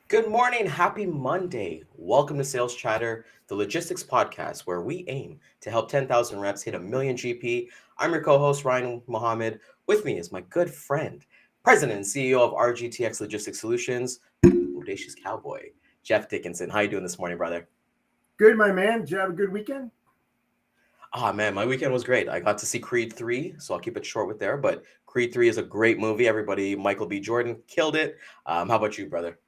Good morning. Happy Monday. Welcome to Sales Chatter, the logistics podcast where we aim to help 10,000 reps hit a million GP. I'm your co-host, Ryan Mohamed. With me is my good friend, President and CEO of RGTX Logistics Solutions, Audacious Cowboy, Jeff Dickinson. How you doing this morning, brother? Good, my man. Did you have a good weekend? Man, my weekend was great. I got to see Creed 3, so I'll keep it short with there. But Creed 3 is a great movie. Everybody, Michael B. Jordan killed it. How about you, brother?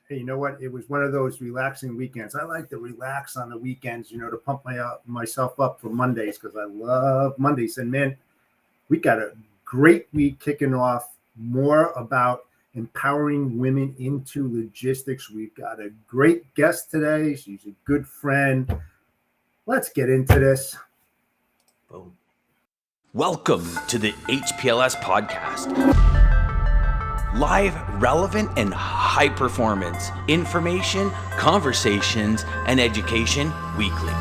Hey, you know what? It was one of those relaxing weekends. I like to relax on the weekends, to pump myself up for Mondays because I love Mondays. And man, we got a great week kicking off. More about empowering women into logistics. We've got a great guest today. She's a good friend. Let's get into this. Boom. Welcome to the HPLS podcast. Live, relevant, and high performance information, conversations, and education weekly.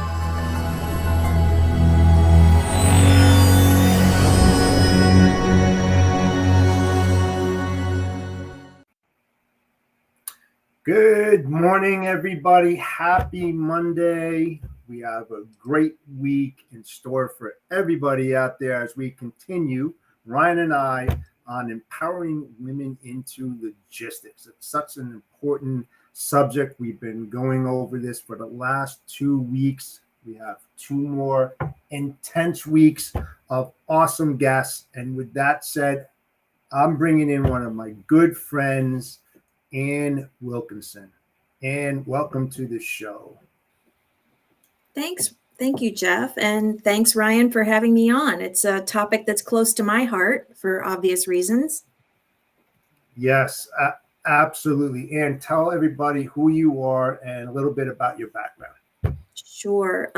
Good morning, everybody. Happy Monday. We have a great week in store for everybody out there as we continue, Ryan and I, on empowering women into logistics. It's such an important subject. We've been going over this for the last 2 weeks. We have 2 more intense weeks of awesome guests. And with that said, I'm bringing in one of my good friends, Ann Wilkinson. Ann, welcome to the show. Thanks. Thank you, Jeff. And thanks, Ryan, for having me on. It's a topic that's close to my heart for obvious reasons. Yes, absolutely. And tell everybody who you are and a little bit about your background. Sure.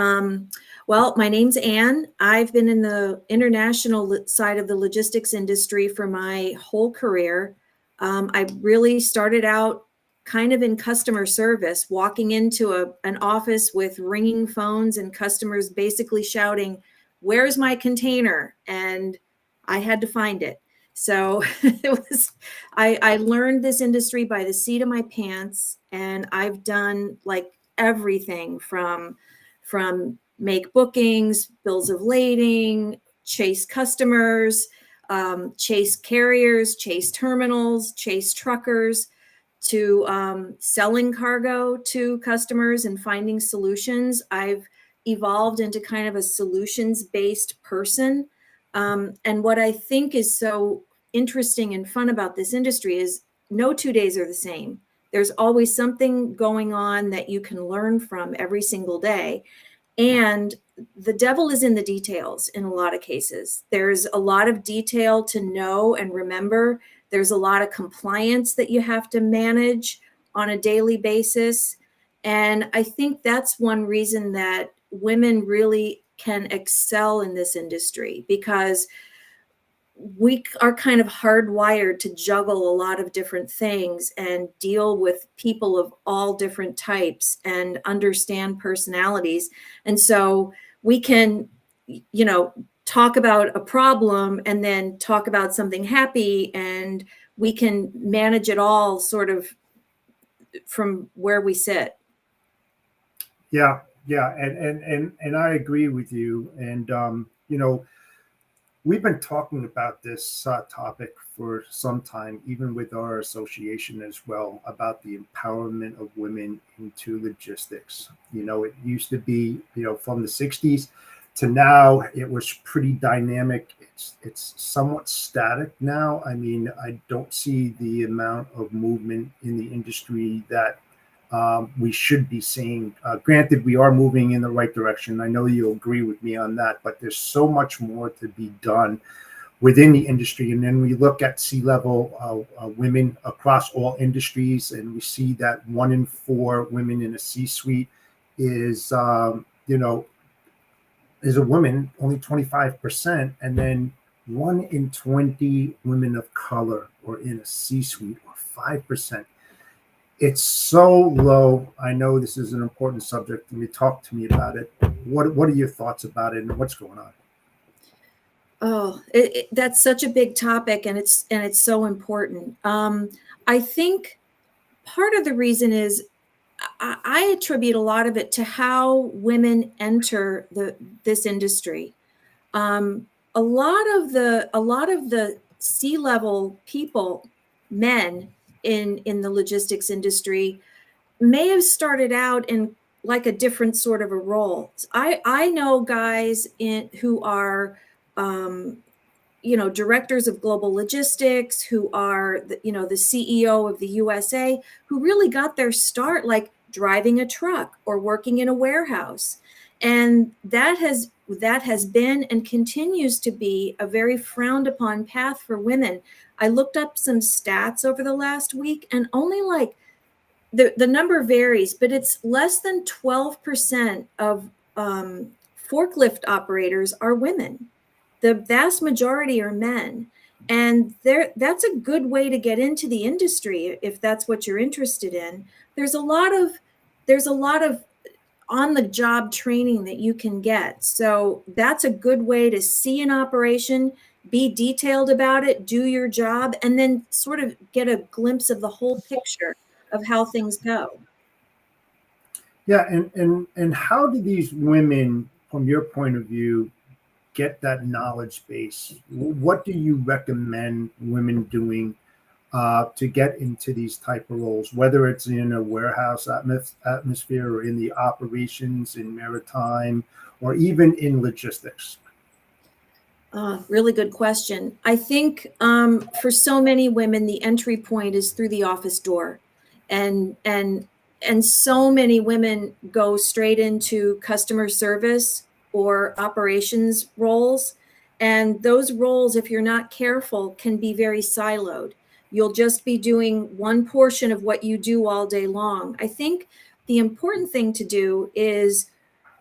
Well, my name's Ann. I've been in the international side of the logistics industry for my whole career. I really started out kind of in customer service, walking into an office with ringing phones and customers basically shouting, "Where's my container?" And I had to find it. So I learned this industry by the seat of my pants, and I've done like everything from make bookings, bills of lading, chase customers, chase carriers, chase terminals, chase truckers, to selling cargo to customers and finding solutions. I've evolved into kind of a solutions-based person. And what I think is so interesting and fun about this industry is no 2 days are the same. There's always something going on that you can learn from every single day. And the devil is in the details in a lot of cases. There's a lot of detail to know and remember. There's a lot of compliance that you have to manage on a daily basis. And I think that's one reason that women really can excel in this industry, because we are kind of hardwired to juggle a lot of different things and deal with people of all different types and understand personalities. And so we can, talk about a problem and then talk about something happy, and we can manage it all sort of from where we sit. Yeah. And I agree with you. And, we've been talking about this topic for some time, even with our association as well, about the empowerment of women into logistics. It used to be, from the 60s, to now, it was pretty dynamic. It's somewhat static now. I mean, I don't see the amount of movement in the industry that we should be seeing. Granted, we are moving in the right direction. I know you'll agree with me on that, but there's so much more to be done within the industry. And then we look at C-level women across all industries, and we see that 1 in 4 women in a C-suite is, is a woman, only 25%, and then 1 in 20 women of color or in a C-suite, or 5%. It's so low. I know this is an important subject, and you talk to me about it. What are your thoughts about it, and what's going on? Oh, that's such a big topic, and it's so important. I think part of the reason is I attribute a lot of it to how women enter this industry. A lot of the C-level people, men in the logistics industry, may have started out in like a different sort of a role. I know guys who are directors of global logistics, who are the CEO of the USA, who really got their start like driving a truck or working in a warehouse. And that has been and continues to be a very frowned upon path for women. I looked up some stats over the last week, and only like the number varies, but it's less than 12% of forklift operators are women. The vast majority are men. And that's a good way to get into the industry if that's what you're interested in. There's a lot of on the job training that you can get. So that's a good way to see an operation, be detailed about it, do your job, and then sort of get a glimpse of the whole picture of how things go. Yeah, and how do these women, from your point of view, get that knowledge base? What do you recommend women doing to get into these type of roles, whether it's in a warehouse atmosphere or in the operations, in maritime, or even in logistics? Really good question. I think for so many women, the entry point is through the office door, and so many women go straight into customer service or operations roles. And those roles, if you're not careful, can be very siloed. You'll just be doing one portion of what you do all day long. I think the important thing to do is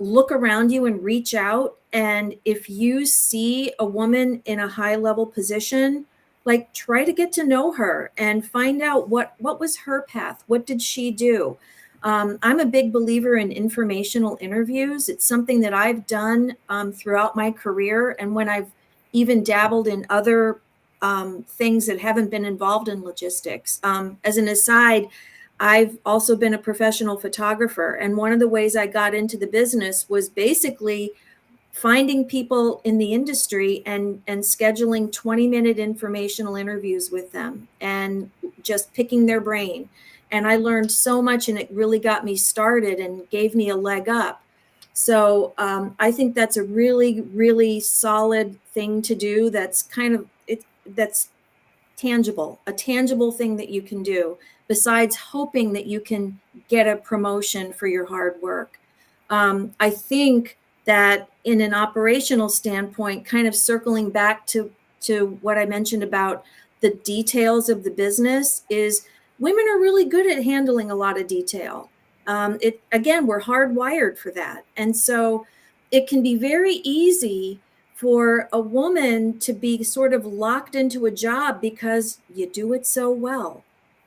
look around you and reach out. And if you see a woman in a high level position, like try to get to know her and find out what was her path. What did she do? I'm a big believer in informational interviews. It's something that I've done throughout my career. And when I've even dabbled in other things that haven't been involved in logistics. As an aside, I've also been a professional photographer. And one of the ways I got into the business was basically finding people in the industry and scheduling 20-minute informational interviews with them and just picking their brain. And I learned so much, and it really got me started and gave me a leg up. So I think that's a really, really solid thing to do. That's that's tangible, a tangible thing that you can do besides hoping that you can get a promotion for your hard work. I think that in an operational standpoint, kind of circling back to what I mentioned about the details of the business, is women are really good at handling a lot of detail. Again, we're hardwired for that. And so it can be very easy for a woman to be sort of locked into a job because you do it so well.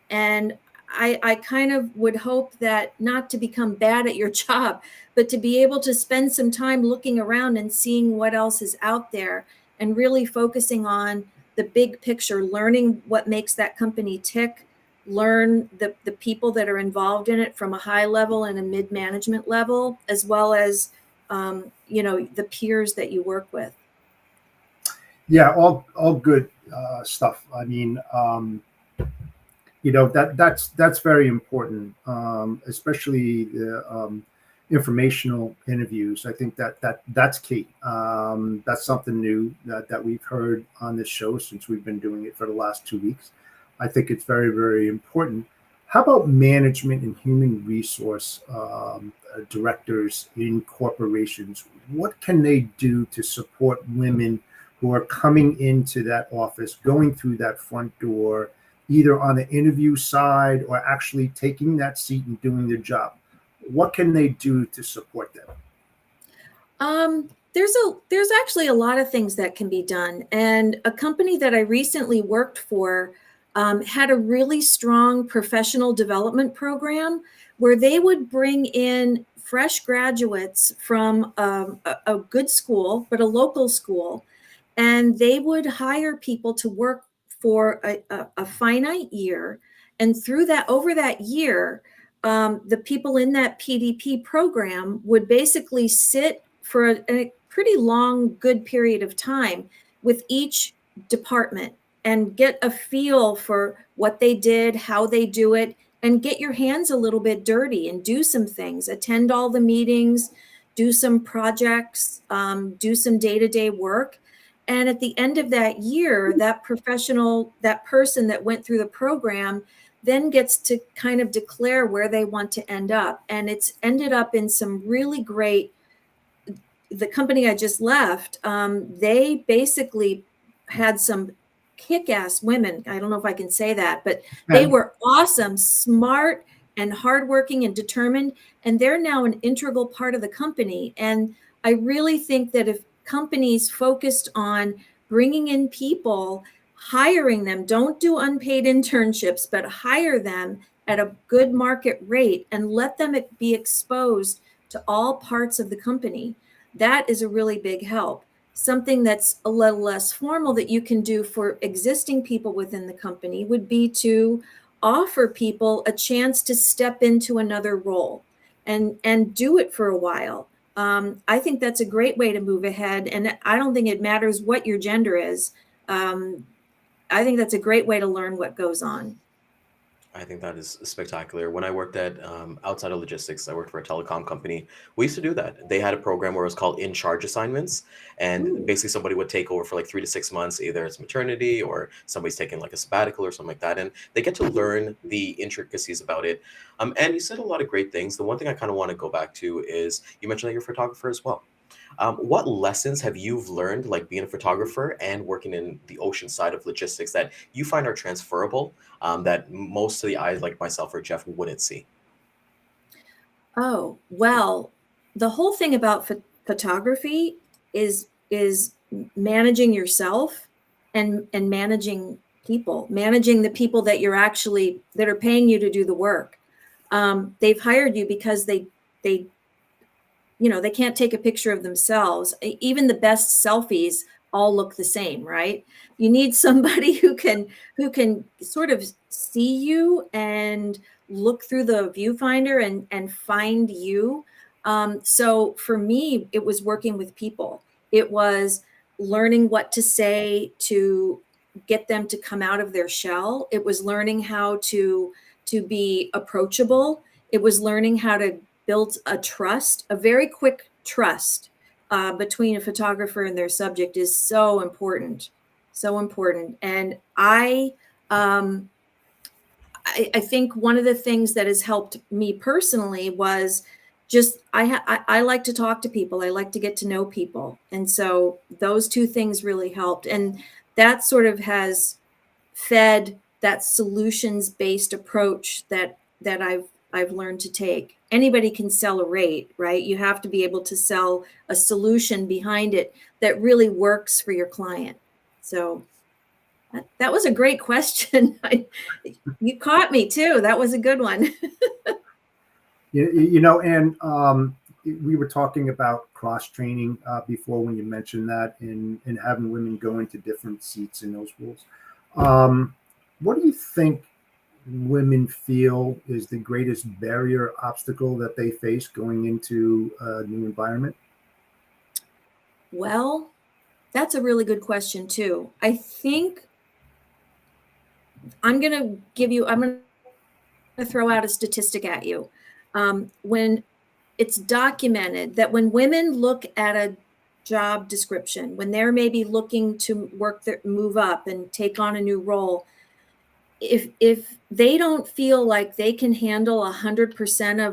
And I kind of would hope that not to become bad at your job, but to be able to spend some time looking around and seeing what else is out there and really focusing on the big picture, learning what makes that company tick, learn the people that are involved in it from a high level and a mid-management level, as well as, the peers that you work with. Yeah, all good stuff. I mean, that's very important, especially informational interviews. I think that's key. That's something new that we've heard on this show since we've been doing it for the last 2 weeks. I think it's very, very important. How about management and human resource directors in corporations? What can they do to support women who are coming into that office, going through that front door, either on the interview side or actually taking that seat and doing their job? What can they do to support them? There's actually a lot of things that can be done. And a company that I recently worked for had a really strong professional development program where they would bring in fresh graduates from a good school, but a local school, and they would hire people to work for a finite year. And through that, over that year, the people in that PDP program would basically sit for a pretty long, good period of time with each department and get a feel for what they did, how they do it, and get your hands a little bit dirty and do some things, attend all the meetings, do some projects, do some day-to-day work. And at the end of that year, that professional, that person that went through the program then gets to kind of declare where they want to end up. And it's ended up in some really great, the company I just left, they basically had some kick-ass women. I don't know if I can say that, but they were awesome, smart, and hardworking and determined. And they're now an integral part of the company. And I really think that if companies focused on bringing in people, hiring them, don't do unpaid internships, but hire them at a good market rate and let them be exposed to all parts of the company, that is a really big help. Something that's a little less formal that you can do for existing people within the company would be to offer people a chance to step into another role and do it for a while. I think that's a great way to move ahead. And I don't think it matters what your gender is. I think that's a great way to learn what goes on. I think that is spectacular. When I worked at outside of logistics, I worked for a telecom company. We used to do that. They had a program where it was called in charge assignments, and Ooh. basically somebody would take over for like 3 to 6 months. Either it's maternity or somebody's taking like a sabbatical or something like that, and they get to learn the intricacies about it. And you said a lot of great things. The one thing I kind of want to go back to is you mentioned that you're a photographer as well. What lessons have you learned, like being a photographer and working in the ocean side of logistics, that you find are transferable, that most of the eyes, like myself or Jeff, wouldn't see? Oh, well, the whole thing about photography is managing yourself and managing people, managing the people that you're actually that are paying you to do the work. They've hired you because they they can't take a picture of themselves. Even the best selfies all look the same, right? You need somebody who can sort of see you and look through the viewfinder and find you. So for me, it was working with people. It was learning what to say to get them to come out of their shell. It was learning how to be approachable. It was learning how to build a trust, a very quick trust between a photographer and their subject is so important, so important. And I think one of the things that has helped me personally was just I like to talk to people. I like to get to know people, and so those two things really helped, and that sort of has fed that solutions based approach that I've learned to take. Anybody can sell a rate, right? You have to be able to sell a solution behind it that really works for your client. So that was a great question. You caught me too. That was a good one. And we were talking about cross training before when you mentioned that and having women go into different seats in those roles. What do you think women feel is the greatest barrier obstacle that they face going into a new environment? Well, that's a really good question too. I think I'm going to throw out a statistic at you. When it's documented that when women look at a job description, when they're maybe looking to move up and take on a new role, if they don't feel like they can handle 100%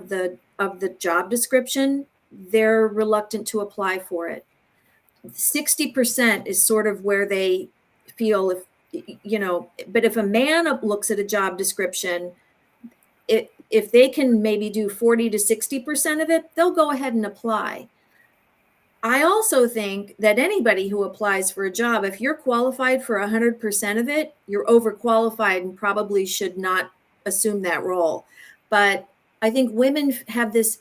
of the job description, they're reluctant to apply for it. 60% is sort of where they feel, but if a man looks at a job description, if they can maybe do 40 to 60% of it, they'll go ahead and apply. I also think that anybody who applies for a job, if you're qualified for 100% of it, you're overqualified and probably should not assume that role. But I think women have this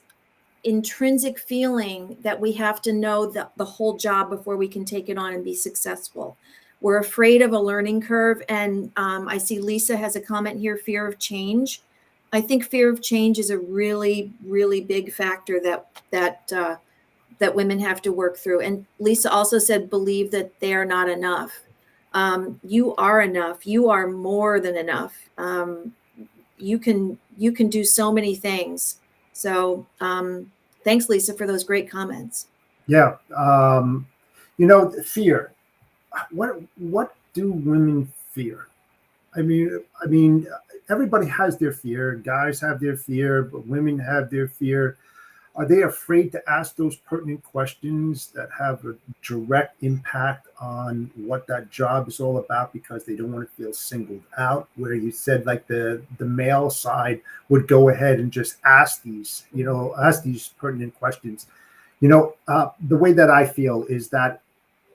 intrinsic feeling that we have to know the whole job before we can take it on and be successful. We're afraid of a learning curve. And I see Lisa has a comment here, fear of change. I think fear of change is a really, really big factor that women have to work through. And Lisa also said, believe that they are not enough. You are enough. You are more than enough. You can do so many things. So thanks, Lisa, for those great comments. Yeah. Fear. What do women fear? I mean, everybody has their fear. Guys have their fear, but women have their fear. Are they afraid to ask those pertinent questions that have a direct impact on what that job is all about because they don't want to feel singled out? Where you said like the male side would go ahead and just ask these pertinent questions. The way that I feel is that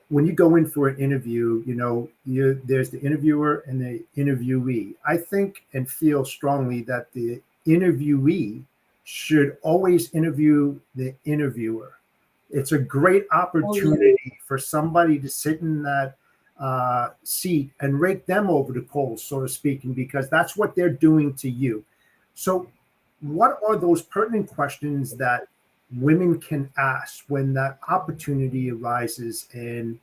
when you go in for an interview, there's the interviewer and the interviewee. I think and feel strongly that the interviewee should always interview the interviewer. It's a great opportunity for somebody to sit in that seat and rake them over the coals, so to speak, because that's what they're doing to you. So what are those pertinent questions that women can ask when that opportunity arises and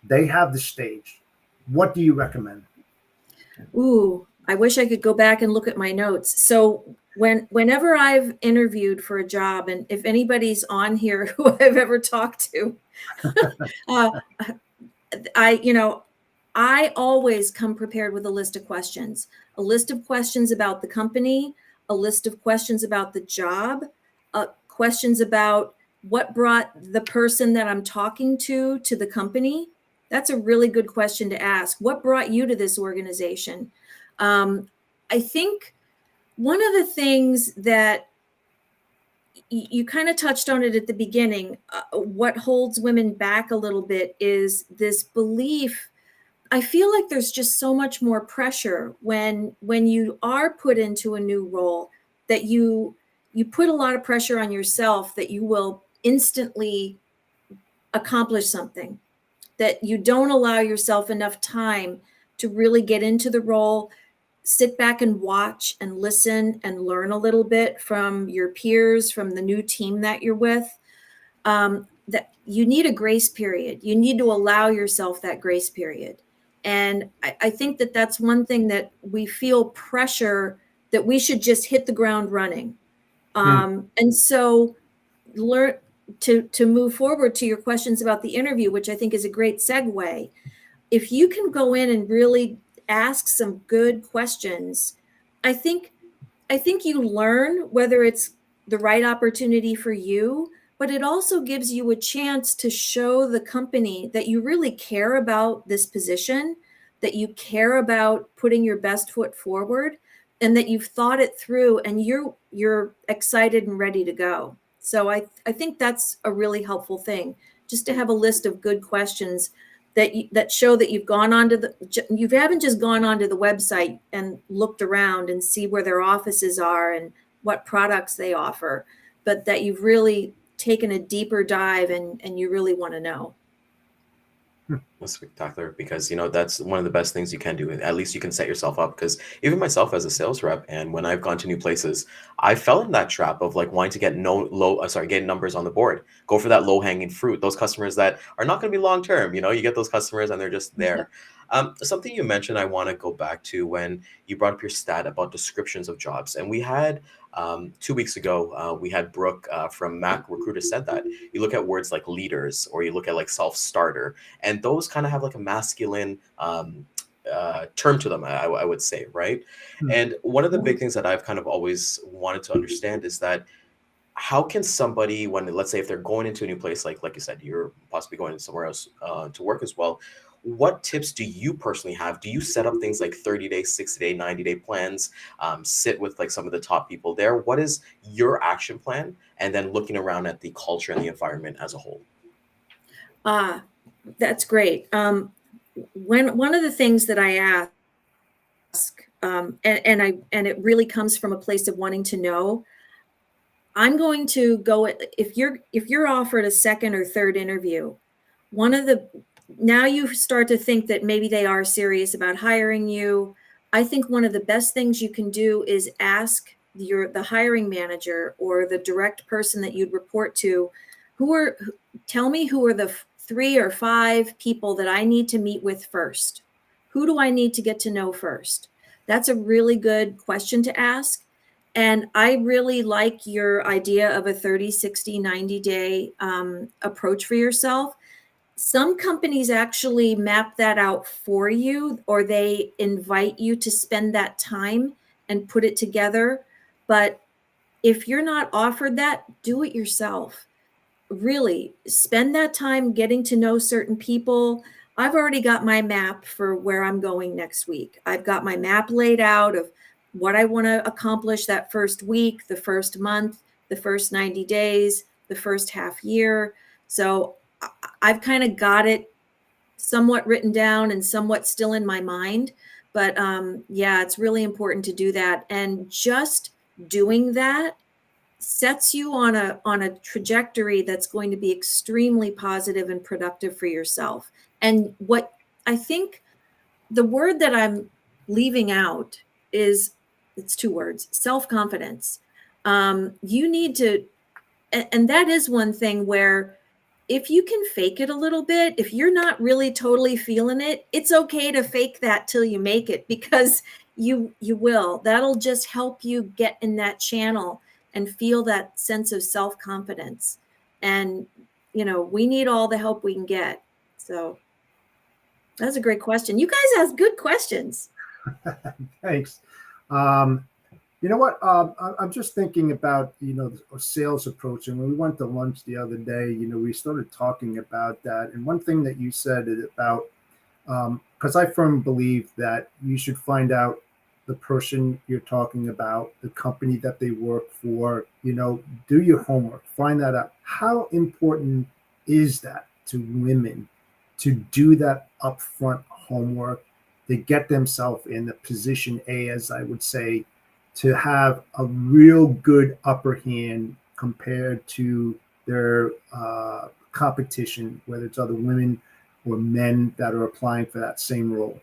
they have the stage? What do you recommend? Ooh, I wish I could go back and look at my notes. So whenever I've interviewed for a job, and if anybody's on here who I've ever talked to, I always come prepared with a list of questions about the company, a list of questions about the job, questions about what brought the person that I'm talking to the company. That's a really good question to ask. What brought you to this organization? I think one of the things that you kind of touched on it at the beginning, what holds women back a little bit is this belief. I feel like there's just so much more pressure when you are put into a new role, that you put a lot of pressure on yourself that you will instantly accomplish something, that you don't allow yourself enough time to really get into the role, sit back and watch and listen and learn a little bit from your peers, from the new team that you're with. That you need a grace period. You need to allow yourself that grace period. And I think that that's one thing that we feel pressure that we should just hit the ground running. And so learn to move forward to your questions about the interview, which I think is a great segue. If you can go in and really ask some good questions, I think you learn whether it's the right opportunity for you, but it also gives you a chance to show the company that you really care about this position, that you care about putting your best foot forward, and that you've thought it through and you're excited and ready to go. So I think that's a really helpful thing, just to have a list of good questions that show that you haven't just gone onto the website and looked around and see where their offices are and what products they offer, but that you've really taken a deeper dive and you really want to know. That's spectacular because that's one of the best things you can do. At least you can set yourself up because even myself as a sales rep, and when I've gone to new places, I fell in that trap of like wanting to get get numbers on the board, go for that low hanging fruit. Those customers that are not going to be long term. You get those customers and they're just Yeah. there. Something you mentioned, I want to go back to when you brought up your stat about descriptions of jobs, and we had 2 weeks ago, we had Brooke from Mac Recruiter said that you look at words like leaders or you look at like self starter, and those kind of have like a masculine term to them, I would say, right? Hmm. And one of the big things that I've kind of always wanted to understand is that how can somebody, when let's say if they're going into a new place, like you said, you're possibly going somewhere else to work as well, what tips do you personally have? Do you set up things like 30-day, 60-day, 90-day plans, sit with like some of the top people there? What is your action plan? And then looking around at the culture and the environment as a whole. Ah, that's great. When one of the things that I ask, and it really comes from a place of wanting to know, I'm going to go if you're offered a second or third interview, one of the now you start to think that maybe they are serious about hiring you. I think one of the best things you can do is ask the hiring manager or the direct person that you'd report to, tell me who are the 3 or 5 people that I need to meet with first. Who do I need to get to know first? That's a really good question to ask. And I really like your idea of a 30, 60, 90-day approach for yourself. Some companies actually map that out for you, or they invite you to spend that time and put it together. But if you're not offered that, do it yourself. Really spend that time getting to know certain people. I've already got my map for where I'm going next week. I've got my map laid out of what I want to accomplish that first week, the first month, the first 90 days, the first half year. So I've kind of got it somewhat written down and somewhat still in my mind. But yeah, it's really important to do that. And just doing that sets you on a trajectory that's going to be extremely positive and productive for yourself. And what I think the word that I'm leaving out is, it's 2 words: self-confidence. You need to, and that is one thing where if you can fake it a little bit, if you're not really totally feeling it, it's okay to fake that till you make it, because you will. That'll just help you get in that channel and feel that sense of self-confidence. And we need all the help we can get. So that's a great question. You guys ask good questions. Thanks. You know what? I'm just thinking about the sales approach, and when we went to lunch the other day, we started talking about that. And one thing that you said is about, because I firmly believe that you should find out the person you're talking about, the company that they work for. Do your homework, find that out. How important is that to women to do that upfront homework, to get themselves in the position A, as I would say, to have a real good upper hand compared to their competition, whether it's other women or men that are applying for that same role?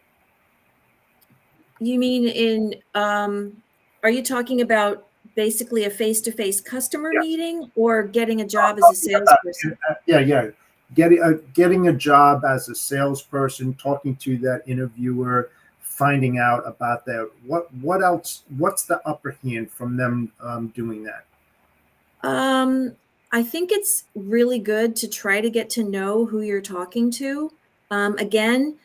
You mean are you talking about basically a face-to-face customer Yes. meeting, or getting a job as a salesperson? Yeah. Getting a job as a salesperson, talking to that interviewer, finding out about that. What else? What's the upper hand from them doing that? I think it's really good to try to get to know who you're talking to. Again,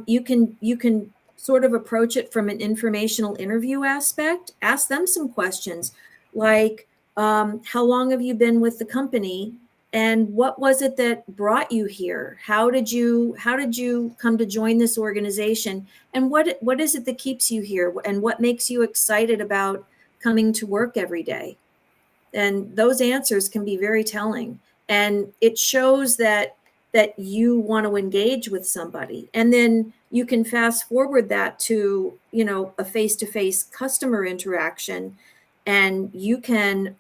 you can sort of approach it from an informational interview aspect. Ask them some questions like, how long have you been with the company? And what was it that brought you here? How did you come to join this organization? And what is it that keeps you here? And what makes you excited about coming to work every day? And those answers can be very telling. And it shows that you want to engage with somebody. And then you can fast forward that to, a face-to-face customer interaction. And you can,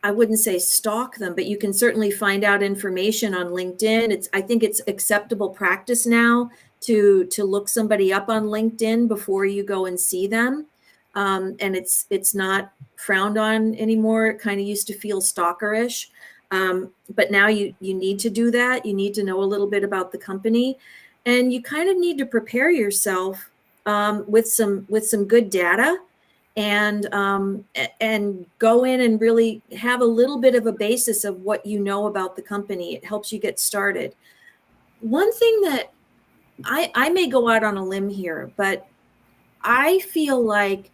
I wouldn't say stalk them, but you can certainly find out information on LinkedIn. I think it's acceptable practice now to look somebody up on LinkedIn before you go and see them. And it's not frowned on anymore. It kind of used to feel stalkerish. But now you need to do that. You need to know a little bit about the company, and you kind of need to prepare yourself with some good data, and go in and really have a little bit of a basis of what you know about the company. It helps you get started. One thing that I may go out on a limb here, but I feel like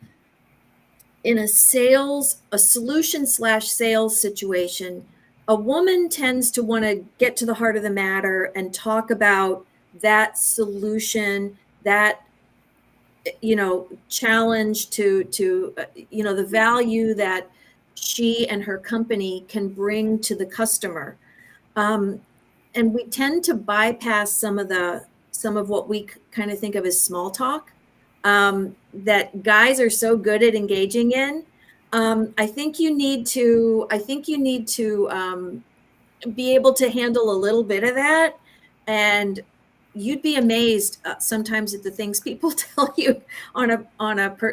in a solution/sales situation, a woman tends to want to get to the heart of the matter and talk about that solution, that challenge to the value that she and her company can bring to the customer. And we tend to bypass some of what we kind of think of as small talk, that guys are so good at engaging in. I think you need to be able to handle a little bit of that, and you'd be amazed sometimes at the things people tell you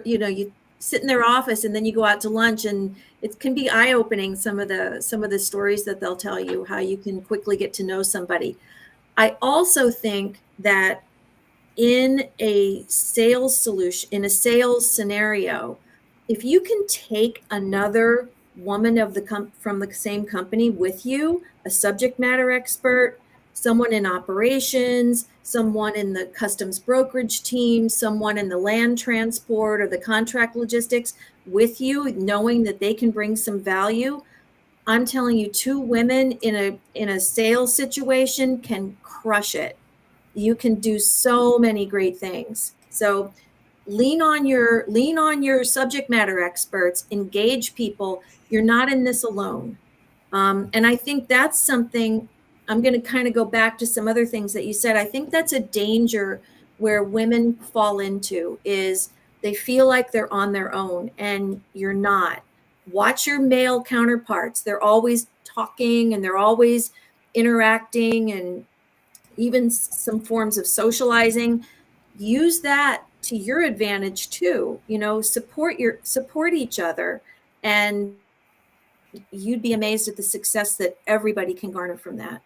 you sit in their office and then you go out to lunch, and it can be eye-opening, some of the stories that they'll tell you, how you can quickly get to know somebody. I also think that in a sales scenario, if you can take another woman from the same company with you, a subject matter expert, someone in operations, someone in the customs brokerage team, someone in the land transport or the contract logistics with you, knowing that they can bring some value, I'm telling you, two women in a sales situation can crush it. You can do so many great things. So lean on your subject matter experts, engage people. You're not in this alone. And I think that's something. I'm going to kind of go back to some other things that you said. I think that's a danger where women fall into, is they feel like they're on their own, and you're not. Watch your male counterparts. They're always talking and they're always interacting, and even some forms of socializing. Use that to your advantage too. Support each other, and you'd be amazed at the success that everybody can garner from that.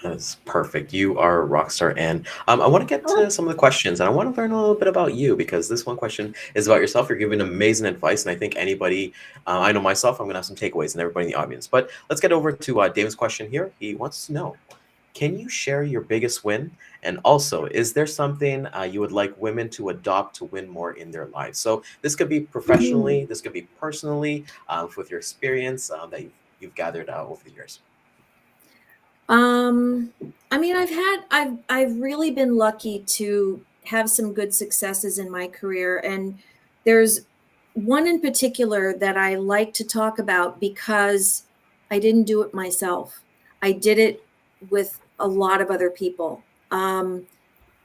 That's perfect. You are a rock star, and I want to get to some of the questions, and I want to learn a little bit about you, because this one question is about yourself. You're giving amazing advice, and I think anybody, I know myself, I'm going to have some takeaways, and everybody in the audience. But let's get over to David's question here. He wants to know, can you share your biggest win? And also, is there something you would like women to adopt to win more in their lives? So this could be professionally, this could be personally, with your experience that you've gathered over the years. I mean, I've really been lucky to have some good successes in my career. And there's one in particular that I like to talk about because I didn't do it myself. I did it with a lot of other people.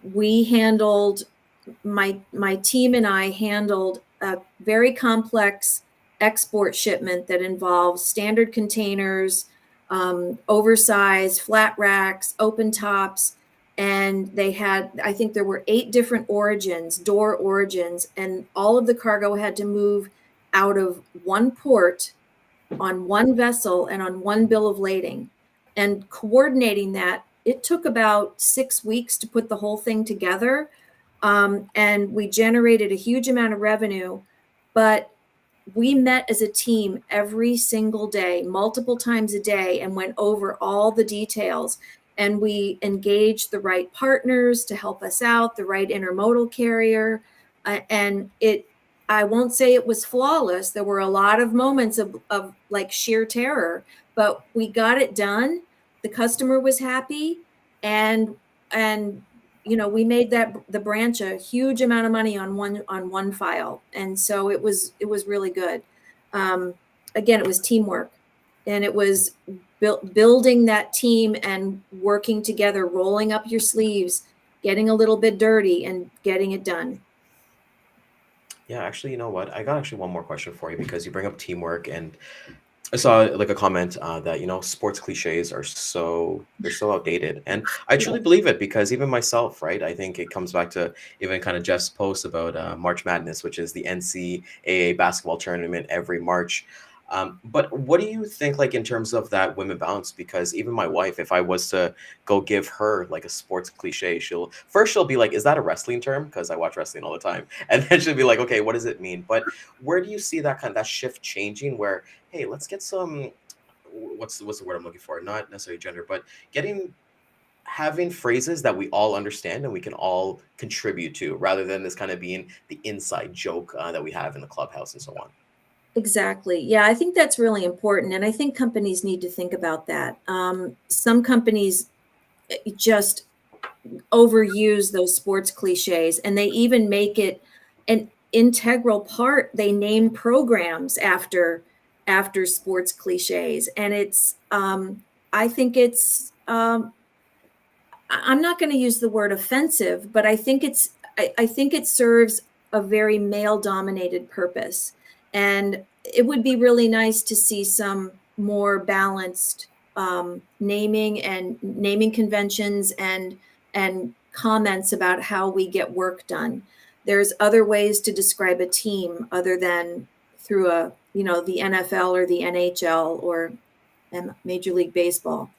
We handled, my team and I handled a very complex export shipment that involves standard containers, oversized flat racks, open tops, and I think there were 8 different door origins, and all of the cargo had to move out of one port on one vessel and on one bill of lading. And coordinating that, it took about 6 weeks to put the whole thing together. And we generated a huge amount of revenue, but we met as a team every single day, multiple times a day, and went over all the details. And we engaged the right partners to help us out, the right intermodal carrier. I won't say it was flawless. There were a lot of moments of like sheer terror, but we got it done. The customer was happy, and we made the branch a huge amount of money on one file. And so it was really good. Again, it was teamwork, and it was building that team and working together, rolling up your sleeves, getting a little bit dirty and getting it done. Yeah, actually, you know what? I got actually one more question for you, because you bring up teamwork, and I saw like a comment that sports cliches they're so outdated, and I truly believe it because even myself, right? I think it comes back to even kind of Jeff's post about March Madness, which is the NCAA basketball tournament every March. But what do you think, like in terms of that women bounce? Because even my wife, if I was to go give her like a sports cliche, she'll be like, "Is that a wrestling term?" Because I watch wrestling all the time, and then she'll be like, "Okay, what does it mean?" But where do you see that shift changing? Where hey, let's get some what's the word I'm looking for? Not necessarily gender, but getting having phrases that we all understand and we can all contribute to, rather than this kind of being the inside joke that we have in the clubhouse and so on. Exactly. Yeah, I think that's really important. And I think companies need to think about that. Some companies just overuse those sports cliches, and they even make it an integral part. They name programs after sports cliches. And I think I'm not going to use the word offensive, but I think it serves a very male dominated purpose. And it would be really nice to see some more balanced naming conventions and comments about how we get work done. There's other ways to describe a team other than through the NFL or the NHL or Major League Baseball.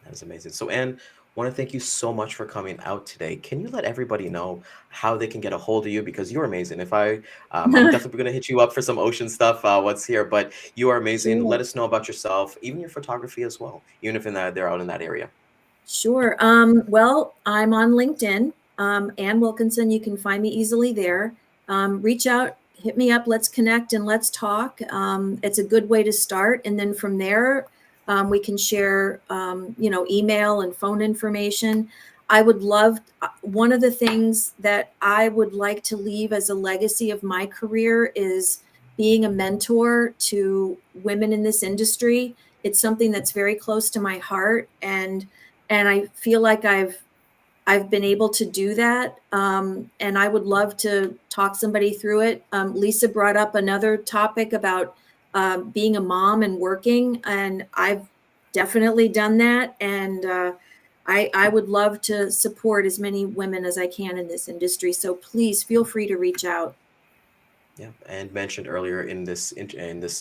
That is amazing. So, Anne, want to thank you so much for coming out today. Can you let everybody know how they can get a hold of you? Because you're amazing. I'm definitely going to hit you up for some ocean stuff. What's here, but you are amazing. Sure. Let us know about yourself, even your photography as well, even if they're out in that area. Sure. Well, I'm on LinkedIn, Ann Wilkinson. You can find me easily there. Reach out, hit me up. Let's connect and let's talk. It's a good way to start. And then from there, we can share, email and phone information. I would love, one of the things that I would like to leave as a legacy of my career is being a mentor to women in this industry. It's something that's very close to my heart, and I feel like I've been able to do that. And I would love to talk somebody through it. Lisa brought up another topic about being a mom and working, and I've definitely done that. And I would love to support as many women as I can in this industry. So please feel free to reach out. Yeah, and mentioned earlier in this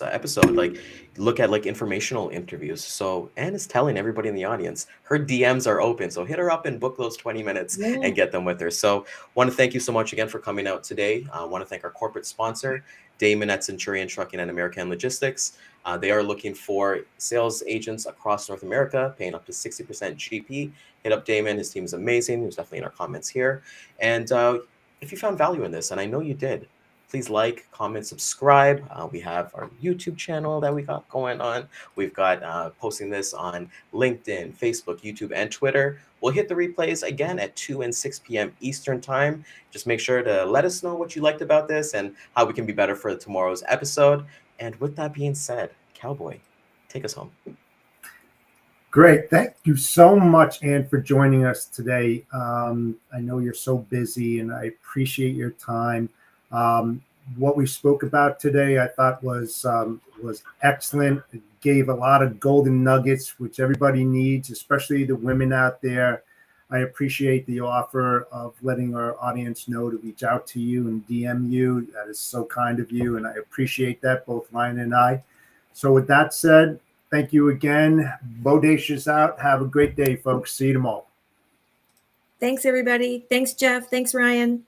episode, like look at like informational interviews. So Anne is telling everybody in the audience her DMs are open, so hit her up and book those 20 minutes Yeah. and get them with her. So want to thank you so much again for coming out today. I want to thank our corporate sponsor, Daman at Centurion Trucking and American Logistics. They are looking for sales agents across North America, paying up to 60% GP. Hit up Daman; his team is amazing. He was definitely in our comments here. And if you found value in this, and I know you did, please like, comment, subscribe. We have our YouTube channel that we got going on. We've got posting this on LinkedIn, Facebook, YouTube, and Twitter. We'll hit the replays again at 2 and 6 p.m. Eastern Time. Just make sure to let us know what you liked about this and how we can be better for tomorrow's episode. And with that being said, Cowboy, take us home. Great. Thank you so much, Ann, for joining us today. I know you're so busy, and I appreciate your time. What we spoke about today, I thought was excellent. It gave a lot of golden nuggets, which everybody needs, especially the women out there. I appreciate the offer of letting our audience know to reach out to you and DM you. That is so kind of you, and I appreciate that, both Ryan and I. So with that said, thank you again. Bodacious out. Have a great day, folks. See you tomorrow. Thanks, everybody. Thanks, Jeff. Thanks, Ryan.